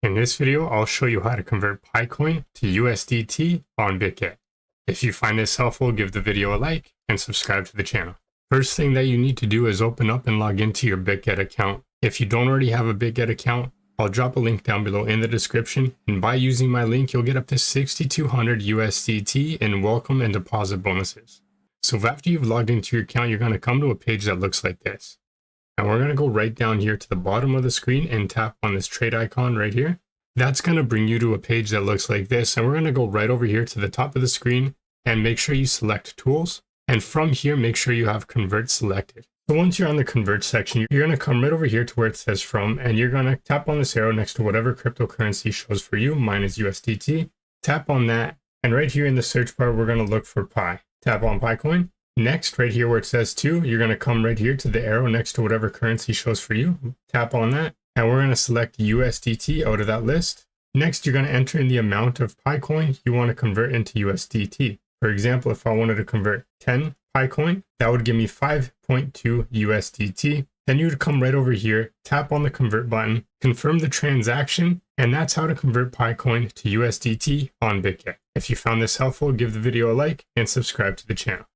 In this video, I'll show you how to convert Pi Coin to USDT on Bitget. If you find this helpful, give the video a like and subscribe to the channel. First thing that you need to do is open up and log into your Bitget account. If you don't already have a Bitget account, I'll drop a link down below in the description, and by using my link, you'll get up to 6,200 USDT in welcome and deposit bonuses. So after you've logged into your account, you're going to come to a page that looks like this. And we're going to go right down here to the bottom of the screen and tap on this trade icon right here. That's going to bring you to a page that looks like this. And we're going to go right over here to the top of the screen and make sure you select tools. And from here, make sure you have convert selected. So once you're on the convert section, you're going to come right over here to where it says from, and you're going to tap on this arrow next to whatever cryptocurrency shows for you. Mine is USDT. Tap on that. And right here in the search bar, we're going to look for Pi. Tap on Pi Coin. Next, right here where it says to, you're going to come right here to the arrow next to whatever currency shows for you. Tap on that. And we're going to select USDT out of that list. Next, you're going to enter in the amount of Pi Coin you want to convert into USDT. For example, if I wanted to convert 10 Pi Coin, that would give me 5.2 USDT. Then you would come right over here, tap on the convert button, confirm the transaction, and that's how to convert Pi Coin to USDT on Bitget. If you found this helpful, give the video a like and subscribe to the channel.